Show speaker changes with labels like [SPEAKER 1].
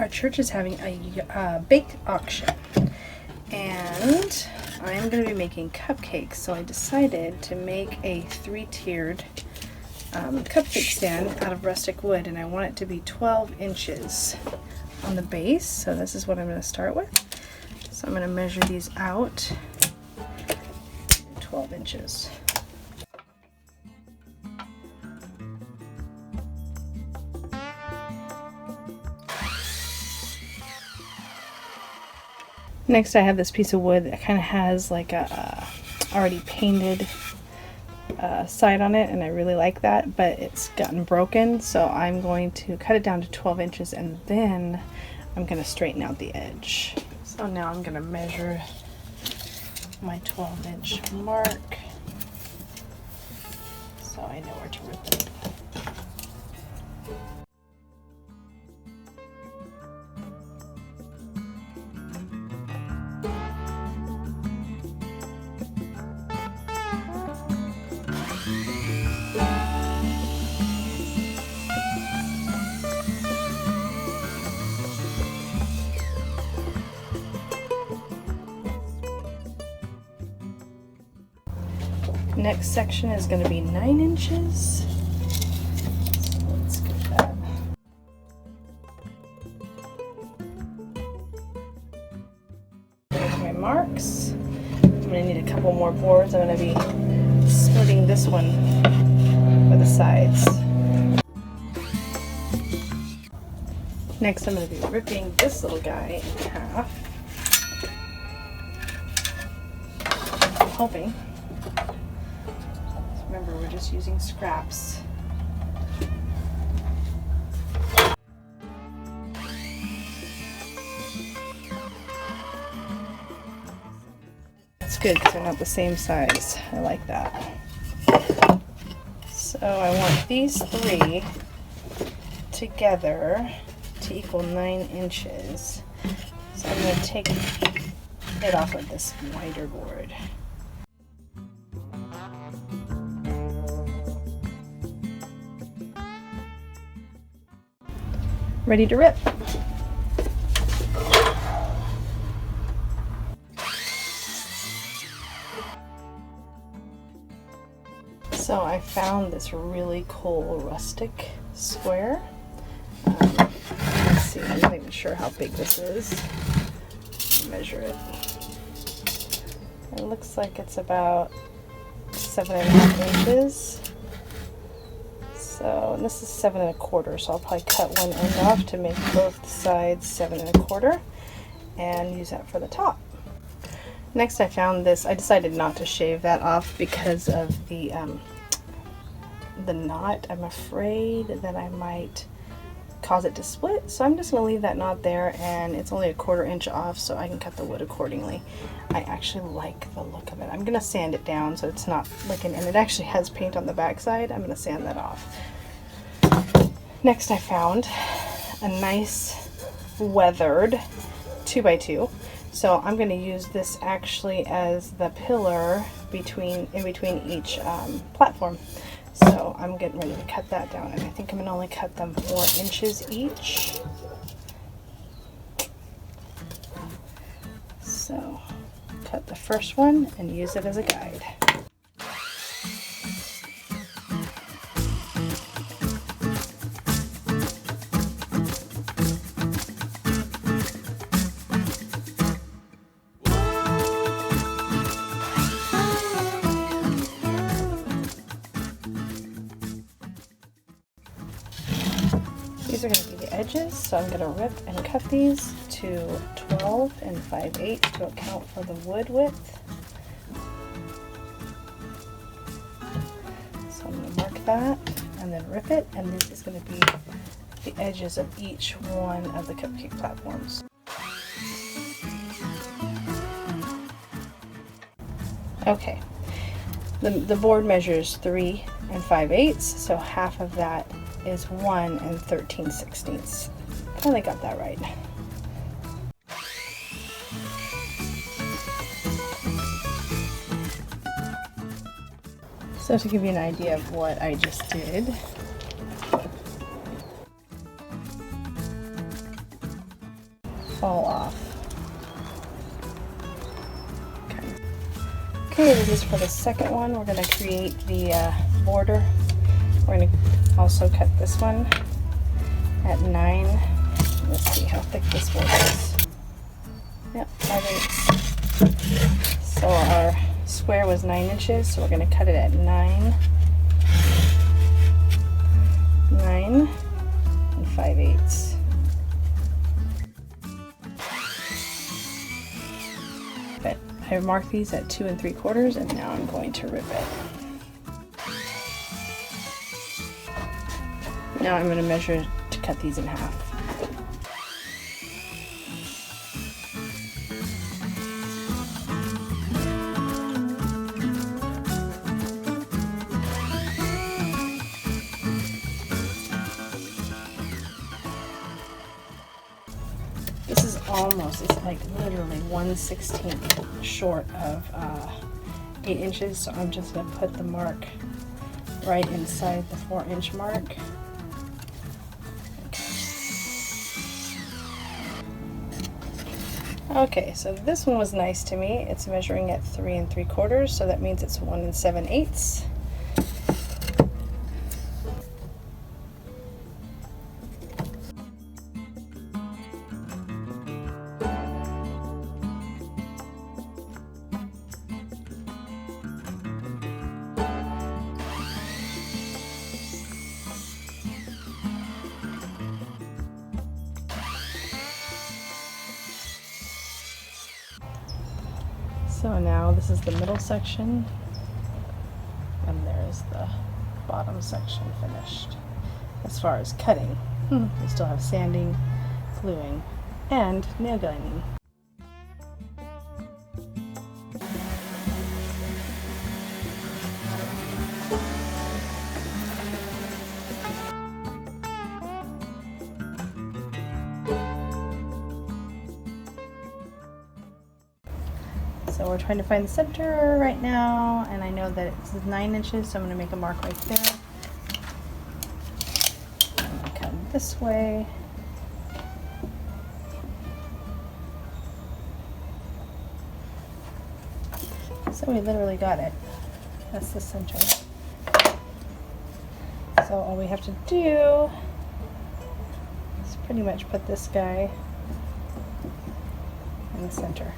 [SPEAKER 1] our church is having a bake auction, and I'm going to be making cupcakes, so I decided to make a 3-tiered cupcake stand out of rustic wood, and I want it to be 12 inches on the base, so this is what I'm going to start with. So I'm going to measure these out 12 inches. Next I have this piece of wood that kind of has like a already painted side on it, and I really like that, but it's gotten broken, so I'm going to cut it down to 12 inches and then I'm going to straighten out the edge. So now I'm going to measure my 12-inch mark so I know where to rip it. Next section is going to be 9 inches. So let's get that. There's my marks. I'm going to need a couple more boards. I'm going to be splitting this one for the sides. Next I'm going to be ripping this little guy in half. I'm hoping. Remember, we're just using scraps. That's good because they're not the same size. I like that. So I want these 3 together to equal 9 inches. So I'm going to take it off of this wider board. Ready to rip. So I found this really cool rustic square. Let's see, I'm not even sure how big this is. Measure it. It looks like it's about 7.5 inches. So, and this is 7 1/4, so I'll probably cut one end off to make both sides 7 1/4 and use that for the top. Next I found this. I decided not to shave that off because of the knot. I'm afraid that I might cause it to split, so I'm just going to leave that knot there, and it's only 1/4 inch off, so I can cut the wood accordingly. I actually like the look of it. I'm going to sand it down so it's not looking, and it actually has paint on the back side. I'm going to sand that off. Next I found a nice weathered 2x2, so I'm going to use this actually as the pillar in between each platform. So I'm getting ready to cut that down, and I think I'm going to only cut them 4 inches each. So cut the first one and use it as a guide. These are going to be the edges, so I'm going to rip and cut these to 12 5/8 to account for the wood width. So I'm going to mark that and then rip it, and this is going to be the edges of each one of the cupcake platforms. Okay, the board measures 3 5/8, so half of that is 1 13/16. Finally got that right. So to give you an idea of what I just did, fall off. Okay, this is for the second one. We're going to create the border. We're going to also cut this one at 9. Let's see how thick this border is. Yep, 5/8. So our square was 9 inches, so we're going to cut it at 9 and 5/8. But I marked these at 2 3/4, and now I'm going to rip it. Now I'm going to measure to cut these in half. This is almost, it's like literally 1/16 short of 8 inches, so I'm just going to put the mark right inside the 4-inch mark. Okay, so this one was nice to me. It's measuring at 3 3/4, so that means it's 1 7/8. So now this is the middle section, and there's the bottom section finished. As far as cutting, we still have sanding, gluing, and nail gunning. So we're trying to find the center right now, and I know that it's 9 inches, so I'm going to make a mark right there. I'm going to cut this way. So we literally got it. That's the center. So all we have to do is pretty much put this guy in the center.